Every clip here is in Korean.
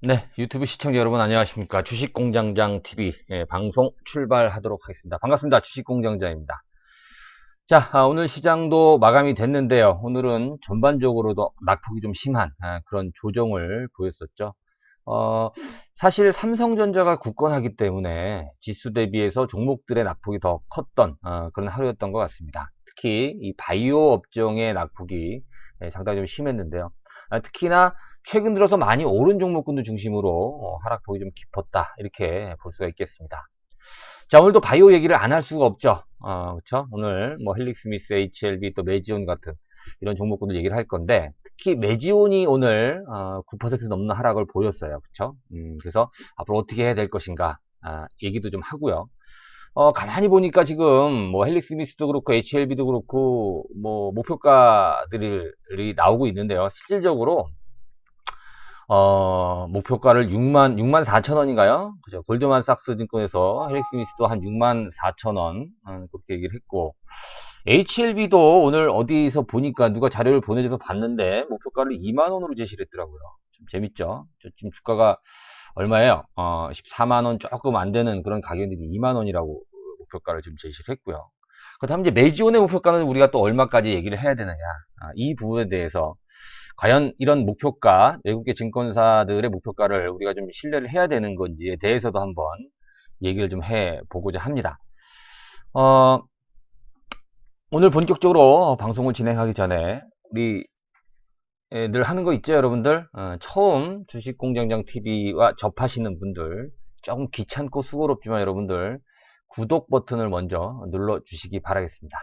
네, 유튜브 시청자 여러분 안녕하십니까. 주식공장장 TV 방송 출발하도록 하겠습니다. 반갑습니다. 주식공장장입니다. 자, 오늘 시장도 마감이 됐는데요. 오늘은 전반적으로도 낙폭이 좀 심한 그런 조정을 보였었죠. 어, 사실 삼성전자가 굳건하기 때문에 지수 대비해서 종목들의 낙폭이 더 컸던 그런 하루였던 것 같습니다. 특히 이 바이오 업종의 낙폭이 상당히 좀 심했는데요. 특히나 최근 들어서 많이 오른 종목군들 중심으로 하락폭이 좀 깊었다 이렇게 볼 수가 있겠습니다. 자, 오늘도 바이오 얘기를 안 할 수가 없죠. 그쵸? 오늘 뭐 헬릭스미스, HLB 또 메지온 같은 이런 종목군들 얘기를 할 건데 특히 메지온이 오늘 9% 넘는 하락을 보였어요. 그쵸? 그래서 앞으로 어떻게 해야 될 것인가 얘기도 좀 하고요. 가만히 보니까 지금 뭐 헬릭스미스도 그렇고 HLB도 그렇고 뭐 목표가들이 나오고 있는데요. 실질적으로 목표가를 6만 4천 원인가요? 그죠. 골드만삭스 증권에서 헬릭스미스도 한 6만 4천 원, 그렇게 얘기를 했고, HLB도 오늘 어디서 보니까 누가 자료를 보내줘서 봤는데, 목표가를 2만 원으로 제시를 했더라고요. 좀 재밌죠? 지금 주가가 얼마예요? 14만 원 조금 안 되는 그런 가격인데 2만 원이라고 목표가를 좀 제시를 했고요. 그렇다면 이제 메지온의 목표가는 우리가 또 얼마까지 얘기를 해야 되느냐. 이 부분에 대해서 과연 이런 목표가, 외국계 증권사들의 목표가를 우리가 좀 신뢰를 해야 되는 건지에 대해서도 한번 얘기를 좀 해보고자 합니다. 어, 오늘 본격적으로 방송을 진행하기 전에 우리 늘 하는 거 있죠, 여러분들? 처음 주식공장장TV와 접하시는 분들, 조금 귀찮고 수고롭지만 여러분들 구독 버튼을 먼저 눌러주시기 바라겠습니다.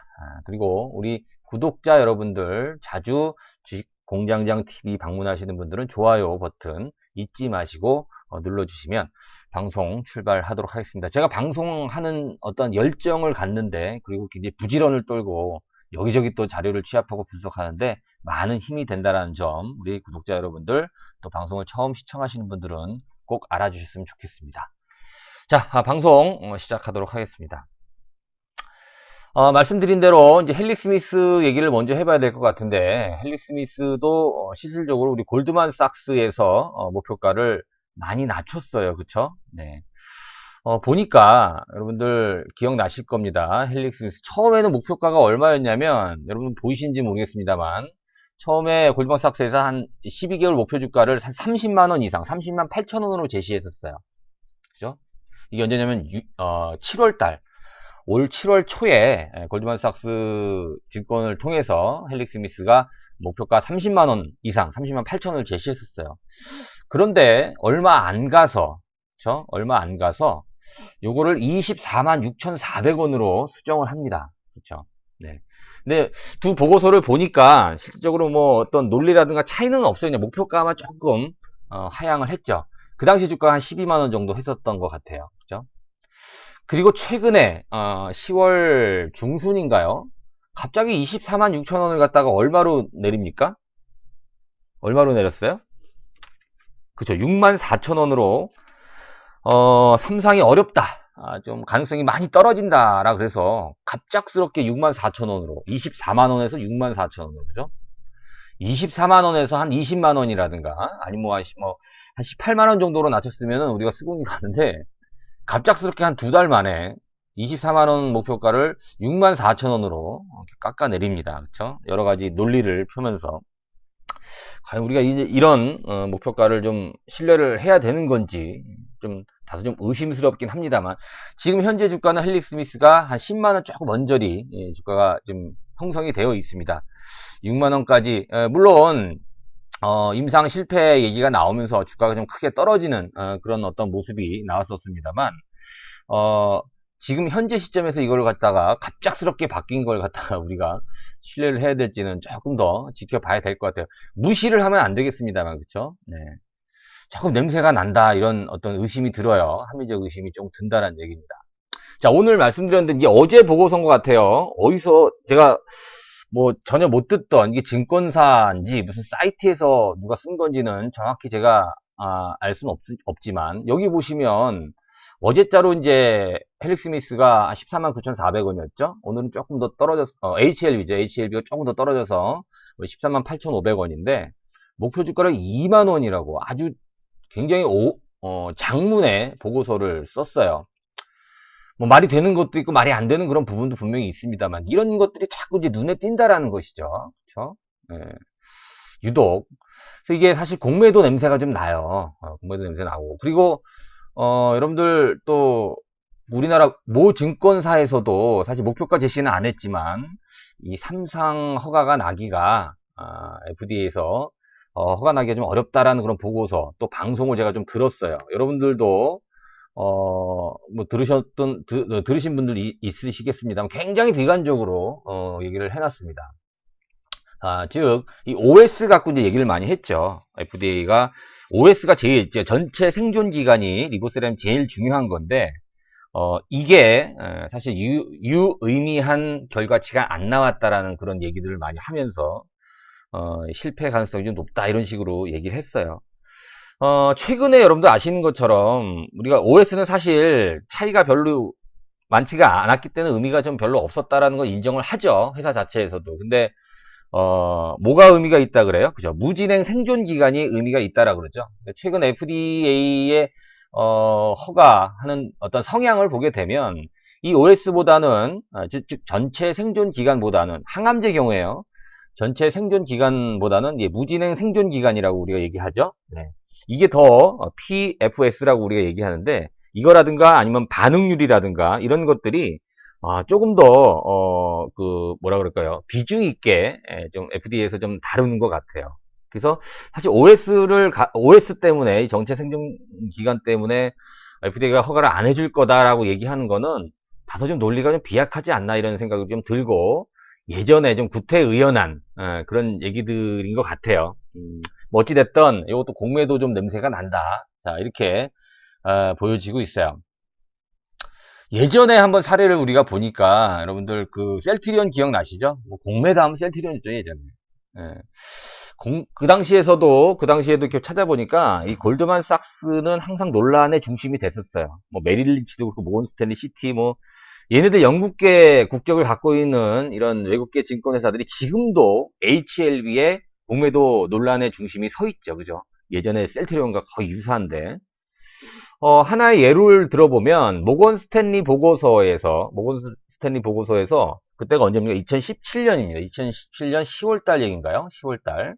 그리고 우리 구독자 여러분들 자주 주식공장장TV 방문하시는 분들은 좋아요 버튼 잊지 마시고 눌러주시면 방송 출발하도록 하겠습니다. 제가 방송하는 어떤 열정을 갖는데 그리고 굉장히 부지런을 떨고 여기저기 또 자료를 취합하고 분석하는데 많은 힘이 된다는 점 우리 구독자 여러분들 또 방송을 처음 시청하시는 분들은 꼭 알아주셨으면 좋겠습니다. 자, 방송 시작하도록 하겠습니다. 말씀드린 대로 이제 헬릭 스미스 얘기를 먼저 해봐야 될 것 같은데 헬릭 스미스도 실질적으로 우리 골드만삭스에서 목표가를 많이 낮췄어요. 그쵸? 네. 보니까 여러분들 기억나실 겁니다. 헬릭 스미스 처음에는 목표가가 얼마였냐면 여러분 보이시는지 모르겠습니다만 처음에 골드만삭스에서 한 12개월 목표 주가를 한 30만 원 이상, 30만 8천 원으로 제시했었어요. 그죠? 이게 언제냐면 7월 달, 올 7월 초에 골드만삭스 증권을 통해서 헬릭 스미스가 목표가 30만 원 이상, 30만 8천 원을 제시했었어요. 그런데 얼마 안 가서, 그쵸? 얼마 안 가서 요거를 24만 6,400원으로 수정을 합니다. 그렇죠? 네. 근데 두 보고서를 보니까 실질적으로 뭐 어떤 논리라든가 차이는 없어요. 그냥 목표가만 조금 하향을 했죠. 그 당시 주가 한 12만 원 정도 했었던 것 같아요. 그죠? 그리고 최근에 10월 중순인가요? 갑자기 24만 6천 원을 갖다가 얼마로 내립니까? 얼마로 내렸어요? 그쵸. 6만 4천 원으로 삼상이 어렵다. 좀 가능성이 많이 떨어진다라 그래서 갑작스럽게 6만 4천 원으로 24만 원에서 6만 4천 원으로 그죠? 24만 원에서 한 20만 원이라든가 아니면 한 18만 원 정도로 낮췄으면 우리가 수긍이 가는데 갑작스럽게 한 두 달 만에 24만 원 목표가를 6만 4천 원으로 깎아 내립니다. 그렇죠? 여러 가지 논리를 펴면서 과연 우리가 이런 목표가를 좀 신뢰를 해야 되는 건지 좀 다소 좀 의심스럽긴 합니다만 지금 현재 주가는 헬릭 스미스가 한 10만 원 조금 언저리 주가가 좀 형성이 되어 있습니다. 6만 원까지 물론 임상 실패 얘기가 나오면서 주가가 좀 크게 떨어지는 그런 어떤 모습이 나왔었습니다만 지금 현재 시점에서 이걸 갖다가 갑작스럽게 바뀐 걸 갖다가 우리가 신뢰를 해야 될지는 조금 더 지켜봐야 될 것 같아요. 무시를 하면 안 되겠습니다만, 그쵸? 네. 조금 냄새가 난다, 이런 어떤 의심이 들어요. 합리적 의심이 좀 든다는 얘기입니다. 자, 오늘 말씀드렸는데, 이게 어제 보고서인 것 같아요. 어디서 제가 뭐 전혀 못 듣던 이게 증권사인지 무슨 사이트에서 누가 쓴 건지는 정확히 제가 알 수는 없지만 여기 보시면 어제자로 이제 헬릭 스미스가 14만 9,400원이었죠. 오늘은 조금 더 떨어져서 HLB죠. HLB가 조금 더 떨어져서 14만 8,500원인데 목표 주가를 2만 원이라고 아주 굉장히 장문의 보고서를 썼어요. 뭐 말이 되는 것도 있고 말이 안 되는 그런 부분도 분명히 있습니다만 이런 것들이 자꾸 이제 눈에 띈다라는 것이죠. 그렇죠? 예, 유독. 그래서 이게 사실 공매도 냄새가 좀 나요. 공매도 냄새 나고. 그리고 여러분들 또 우리나라 모 증권사에서도 사실 목표가 제시는 안 했지만 이 삼상 허가가 나기가 FDA에서 허가 나기가 좀 어렵다라는 그런 보고서 또 방송을 제가 좀 들었어요. 여러분들도 뭐 들으신 분들 있으시겠습니다만 굉장히 비관적으로 얘기를 해놨습니다. 즉, 이 OS 갖고 이제 얘기를 많이 했죠. FDA가 OS가 제일 전체 생존 기간이 리보세라믹 제일 중요한 건데 이게 사실 유의미한 결과치가 안 나왔다라는 그런 얘기들을 많이 하면서 실패 가능성이 좀 높다 이런 식으로 얘기를 했어요. 최근에 여러분들 아시는 것처럼 우리가 OS는 사실 차이가 별로 많지가 않았기 때문에 의미가 좀 별로 없었다라는 걸 인정을 하죠. 회사 자체에서도. 근데 뭐가 의미가 있다 그래요? 그죠? 무진행 생존 기간이 의미가 있다라 그러죠. 최근 FDA의 허가하는 어떤 성향을 보게 되면 이 OS보다는 즉 전체 생존 기간보다는 항암제 경우에요. 전체 생존 기간보다는 무진행 생존 기간이라고 우리가 얘기하죠. 네. 이게 더 PFS라고 우리가 얘기하는데 이거라든가 아니면 반응률이라든가 이런 것들이 조금 더 뭐라 그럴까요? 비중 있게 좀 FDA에서 좀 다루는 것 같아요. 그래서 사실 OS 때문에 정체 생존 기간 때문에 FDA가 허가를 안 해줄 거다라고 얘기하는 거는 다소 좀 논리가 좀 비약하지 않나 이런 생각이 좀 들고 예전에 좀 구태의연한 그런 얘기들인 것 같아요. 뭐 어찌됐든 이것도 공매도 좀 냄새가 난다. 자 이렇게 보여지고 있어요. 예전에 한번 사례를 우리가 보니까 여러분들 그 셀트리온 기억나시죠? 뭐 공매도 하면 셀트리온 있죠 예전에. 예. 그 당시에도 이렇게 찾아보니까 이 골드만삭스는 항상 논란의 중심이 됐었어요. 뭐 메릴 린치도 그렇고 모건 스탠리 시티 뭐 얘네들 영국계 국적을 갖고 있는 이런 외국계 증권회사들이 지금도 HLB의 공매도 논란의 중심이 서 있죠. 그죠? 예전에 셀트리온과 거의 유사한데. 하나의 예를 들어보면 모건 스탠리 보고서에서 그때가 언제입니까? 2017년입니다. 2017년 10월달 얘기인가요? 10월달.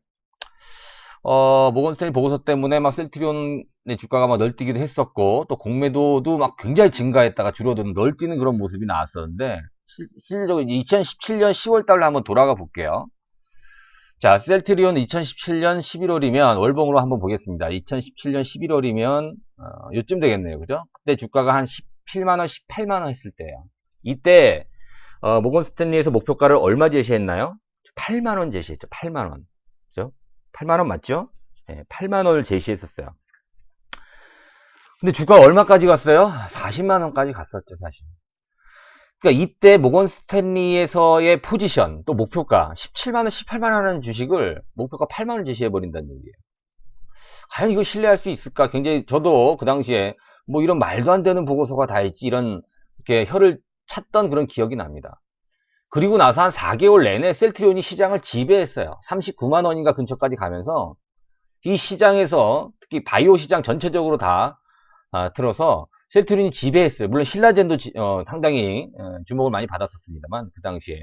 모건 스탠리 보고서 때문에 막 셀트리온의 주가가 막 널뛰기도 했었고 또 공매도도 막 굉장히 증가했다가 줄어드는 널뛰는 그런 모습이 나왔었는데 실질적으로 2017년 10월달로 한번 돌아가 볼게요. 자, 셀트리온 2017년 11월이면 월봉으로 한번 보겠습니다. 2017년 11월이면 요쯤 되겠네요. 그죠? 그때 주가가 한 17만원, 18만원 했을 때예요. 이때 모건 스탠리에서 목표가를 얼마 제시했나요? 8만원 제시했죠. 8만원. 그죠? 8만원 맞죠? 네, 8만원을 제시했었어요. 근데 주가가 얼마까지 갔어요? 40만원까지 갔었죠, 사실. 그러니까 이때 모건 스탠리에서의 포지션, 또 목표가 17만원, 18만원 하는 주식을 목표가 8만원 제시해버린다는 얘기예요. 과연 이거 신뢰할 수 있을까? 굉장히 저도 그 당시에 뭐 이런 말도 안 되는 보고서가 다 있지 이런 이렇게 혀를 찼던 그런 기억이 납니다. 그리고 나서 한 4개월 내내 셀트리온이 시장을 지배했어요. 39만 원인가 근처까지 가면서 이 시장에서 특히 바이오 시장 전체적으로 다 들어서 셀트리온이 지배했어요. 물론 신라젠도 상당히 주목을 많이 받았었습니다만 그 당시에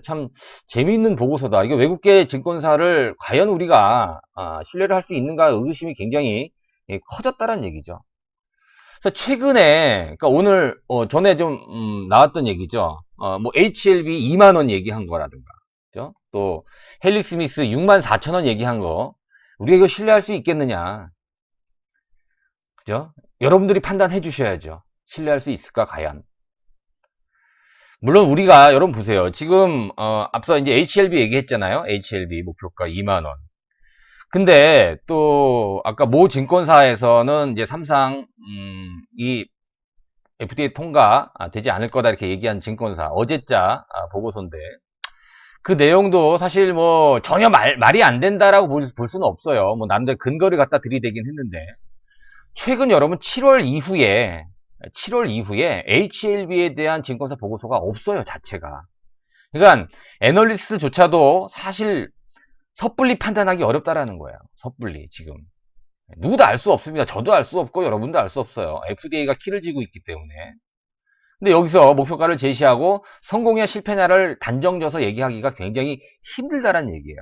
참 재미있는 보고서다. 이게 외국계 증권사를 과연 우리가 신뢰를 할 수 있는가 의구심이 굉장히 커졌다는 얘기죠. 그래서 최근에 그러니까 오늘 전에 좀 나왔던 얘기죠. 뭐 HLB 2만원 얘기한 거라든가 그죠? 또 헬릭 스미스 64,000원 얘기한 거 우리가 이거 신뢰할 수 있겠느냐 그죠? 여러분들이 판단해 주셔야죠. 신뢰할 수 있을까 과연. 물론 우리가 여러분 보세요. 지금 앞서 이제 HLB 얘기했잖아요. HLB 목표가 2만원. 근데 또 아까 모 증권사에서는 이제 삼상 이 FDA 통과 되지 않을 거다 이렇게 얘기한 증권사 어제자 보고서인데 그 내용도 사실 뭐 전혀 말이 안 된다라고 볼 수는 없어요. 뭐 남들 근거를 갖다 들이대긴 했는데 최근 여러분 7월 이후에 HLB에 대한 증권사 보고서가 없어요 자체가. 그러니까 애널리스트조차도 사실 섣불리 판단하기 어렵다라는 거예요. 섣불리 지금. 누구도 알 수 없습니다. 저도 알 수 없고 여러분도 알 수 없어요. FDA가 키를 쥐고 있기 때문에. 근데 여기서 목표가를 제시하고 성공이냐 실패냐를 단정져서 얘기하기가 굉장히 힘들다는 얘기예요.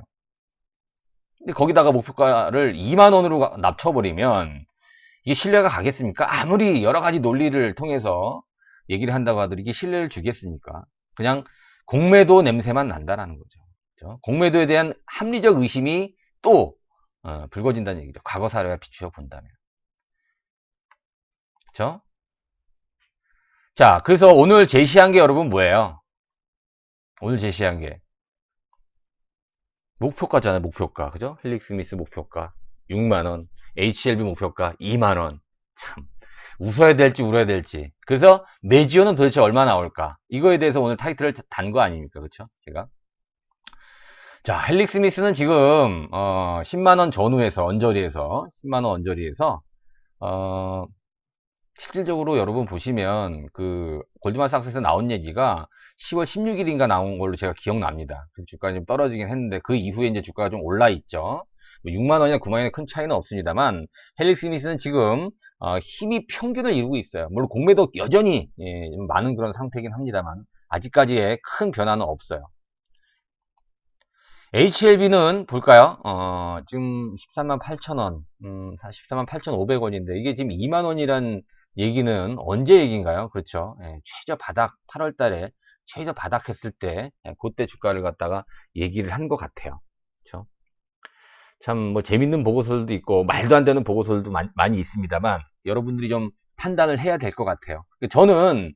근데 거기다가 목표가를 2만 원으로 낮춰버리면 이게 신뢰가 가겠습니까? 아무리 여러 가지 논리를 통해서 얘기를 한다고 하더라도 이게 신뢰를 주겠습니까? 그냥 공매도 냄새만 난다라는 거죠. 그렇죠? 공매도에 대한 합리적 의심이 또 불거진다는 얘기죠. 과거 사례와 비추어 본다면. 그렇죠? 자, 그래서 오늘 제시한 게 여러분 뭐예요? 오늘 제시한 게 목표가잖아요. 목표가. 그죠? 헬릭 스미스 목표가 6만 원, HLB 목표가 2만 원. 참 웃어야 될지 울어야 될지. 그래서 매지오는 도대체 얼마 나올까? 이거에 대해서 오늘 타이틀을 단 거 아닙니까? 그렇죠? 제가. 자, 헬릭 스미스는 지금 10만 원 전후에서 언저리에서 10만 원 언저리에서 어, 실질적으로 여러분 보시면 그 골드만삭스에서 나온 얘기가 10월 16일인가 나온 걸로 제가 기억납니다. 그래서 주가가 좀 떨어지긴 했는데 그 이후에 이제 주가가 좀 올라 있죠. 6만 원이나 9만 원이나 큰 차이는 없습니다만 헬릭 스미스는 지금 힘이 평균을 이루고 있어요. 물론 공매도 여전히 좀 많은 그런 상태이긴 합니다만 아직까지의 큰 변화는 없어요. HLB는 볼까요? 지금 13만 8천 원, 14만 8,500원인데 이게 지금 2만 원이란 얘기는 언제 얘기인가요? 그렇죠. 예, 최저 바닥 8월 달에 최저 바닥 했을 때 그때 주가를 갖다가 얘기를 한 것 같아요. 그렇죠? 참 뭐 재밌는 보고서들도 있고 말도 안 되는 보고서들도 많이 있습니다만 여러분들이 좀 판단을 해야 될 것 같아요. 저는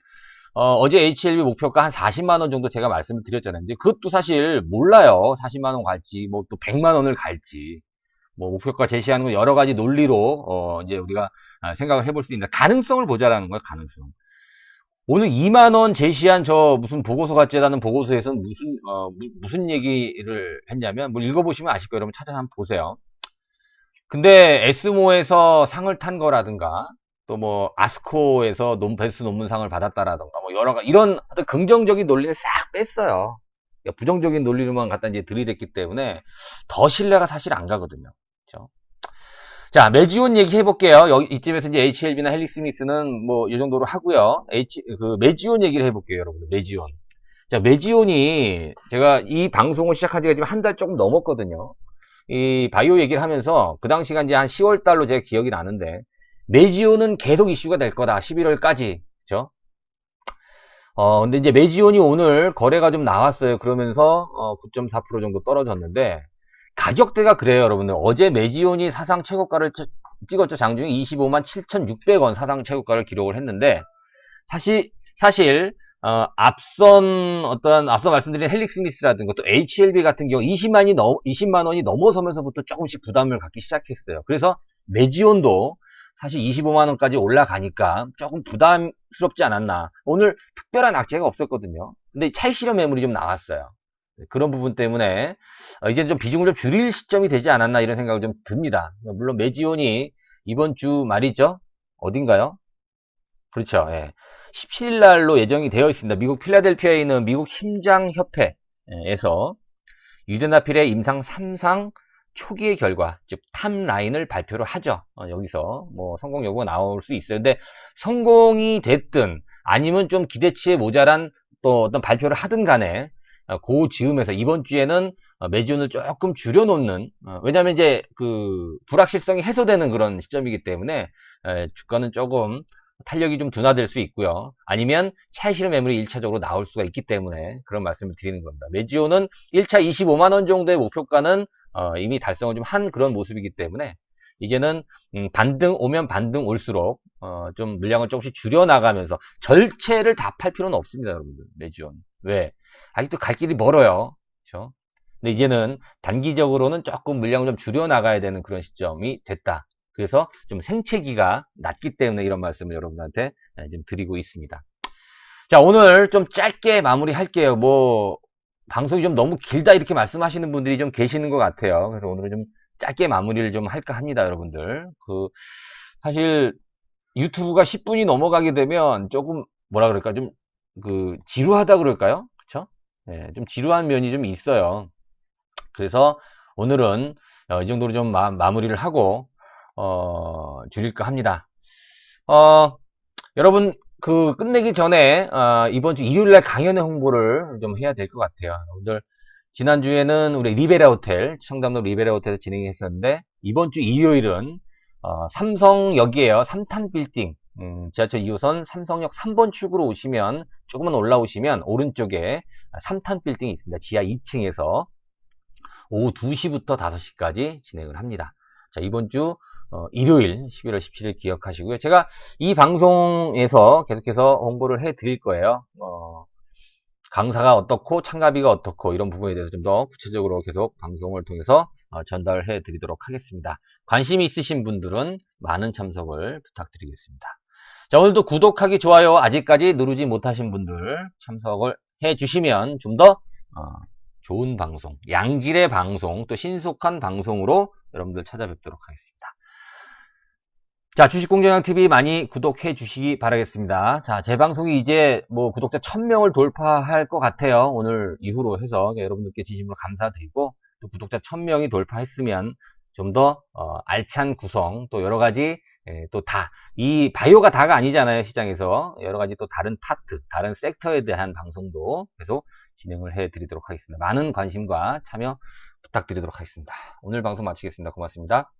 어제 HLB 목표가 한 40만 원 정도 제가 말씀을 드렸잖아요. 근데 그것도 사실 몰라요. 40만 원 갈지, 뭐 또 100만 원을 갈지. 뭐 목표가 제시하는 건 여러 가지 논리로 이제 우리가 생각을 해볼 수 있는 가능성을 보자라는 거예요. 가능성. 오늘 2만 원 제시한 저 무슨 보고서 같지라는 보고서에서는 무슨 얘기를 했냐면 뭐 읽어보시면 아실 거예요. 여러분 찾아서 한번 보세요. 근데 에스모에서 상을 탄 거라든가 또 뭐 아스코에서 베스트 논문상을 받았다라든가 뭐 여러 가지 이런 어떤 긍정적인 논리를 싹 뺐어요. 그러니까 부정적인 논리로만 갖다 이제 들이댔기 때문에 더 신뢰가 사실 안 가거든요. 그렇죠? 자, 매지온 얘기 해볼게요. 여기 이쯤에서 이제 HLB나 헬릭스미스는 뭐 이 정도로 하고요. 매지온 얘기를 해볼게요, 여러분. 매지온. 자, 매지온이 제가 이 방송을 시작한 지가 지금 한 달 조금 넘었거든요. 이 바이오 얘기를 하면서 그 당시가 이제 한 10월 달로 제가 기억이 나는데 매지온은 계속 이슈가 될 거다. 11월까지. 그죠? 근데 이제 매지온이 오늘 거래가 좀 나왔어요. 그러면서 9.4% 정도 떨어졌는데 가격대가 그래요, 여러분들. 어제 매지온이 사상 최고가를 찍었죠. 장중에 25만 7,600원 사상 최고가를 기록을 했는데 사실 앞서 말씀드린 헬릭스미스라든가 또 HLB 같은 경우 20만 원이 넘어서면서부터 조금씩 부담을 갖기 시작했어요. 그래서 매지온도 사실 25만 원까지 올라가니까 조금 부담스럽지 않았나. 오늘 특별한 악재가 없었거든요. 근데 차익 실현 매물이 좀 나왔어요. 그런 부분 때문에 이제 좀 비중을 좀 줄일 시점이 되지 않았나 이런 생각을 좀 듭니다. 물론 매지온이 이번 주 말이죠. 어딘가요? 그렇죠. 예. 17일 날로 예정이 되어 있습니다. 미국 필라델피아에 있는 미국 심장협회에서 유대나필의 임상 3상 초기의 결과, 즉 탑라인을 발표를 하죠. 여기서 뭐 성공 여부가 나올 수 있어요. 근데 성공이 됐든 아니면 좀 기대치에 모자란 또 어떤 발표를 하든 간에 그 즈음에서 이번 주에는 매지온을 조금 줄여놓는, 왜냐하면 이제 그 불확실성이 해소되는 그런 시점이기 때문에 주가는 조금 탄력이 좀 둔화될 수 있고요. 아니면 차익 실현 매물이 1차적으로 나올 수가 있기 때문에 그런 말씀을 드리는 겁니다. 매지오는 1차 25만 원 정도의 목표가는 이미 달성을 좀 한 그런 모습이기 때문에 이제는 반등 오면 반등 올수록 좀 물량을 조금씩 줄여 나가면서 절체를 다 팔 필요는 없습니다, 여러분들. 매지온. 왜? 아직도 갈 길이 멀어요. 그렇죠? 근데 이제는 단기적으로는 조금 물량을 좀 줄여 나가야 되는 그런 시점이 됐다. 그래서 좀 생채기가 낮기 때문에 이런 말씀을 여러분한테 좀 드리고 있습니다. 자, 오늘 좀 짧게 마무리 할게요. 뭐 방송이 좀 너무 길다 이렇게 말씀하시는 분들이 좀 계시는 것 같아요. 그래서 오늘은 좀 짧게 마무리를 좀 할까 합니다, 여러분들. 사실 유튜브가 10분이 넘어가게 되면 조금 뭐라 그럴까 좀 지루하다 그럴까요? 그쵸? 네, 좀 지루한 면이 좀 있어요. 그래서 오늘은 이 정도로 좀 마무리를 하고 줄일까 합니다. 어, 여러분, 끝내기 전에, 이번 주 일요일 날 강연의 홍보를 좀 해야 될 것 같아요. 오늘, 지난주에는 우리 리베라 호텔, 청담로 리베라 호텔에서 진행했었는데, 이번 주 일요일은, 삼성역이에요. 3탄 빌딩. 지하철 2호선 삼성역 3번 출구로 오시면, 조금만 올라오시면, 오른쪽에 3탄 빌딩이 있습니다. 지하 2층에서 오후 2시부터 5시까지 진행을 합니다. 자, 이번 주 일요일 11월 17일 기억하시고요. 제가 이 방송에서 계속해서 홍보를 해 드릴 거예요. 강사가 어떻고 참가비가 어떻고 이런 부분에 대해서 좀 더 구체적으로 계속 방송을 통해서 전달해 드리도록 하겠습니다. 관심이 있으신 분들은 많은 참석을 부탁드리겠습니다. 자, 오늘도 구독하기, 좋아요 아직까지 누르지 못하신 분들 참석을 해 주시면 좀 더 좋은 방송, 양질의 방송, 또 신속한 방송으로 여러분들 찾아뵙도록 하겠습니다. 자, 주식공정장TV 많이 구독해 주시기 바라겠습니다. 자, 제 방송이 이제 뭐 구독자 1000명을 돌파할 것 같아요. 오늘 이후로 해서 여러분들께 진심으로 감사드리고, 또 구독자 1000명이 돌파했으면 좀 더 알찬 구성, 또 여러 가지 또 이 바이오가 다가 아니잖아요. 시장에서 여러 가지 또 다른 파트, 다른 섹터에 대한 방송도 계속 진행을 해 드리도록 하겠습니다. 많은 관심과 참여 부탁드리도록 하겠습니다. 오늘 방송 마치겠습니다. 고맙습니다.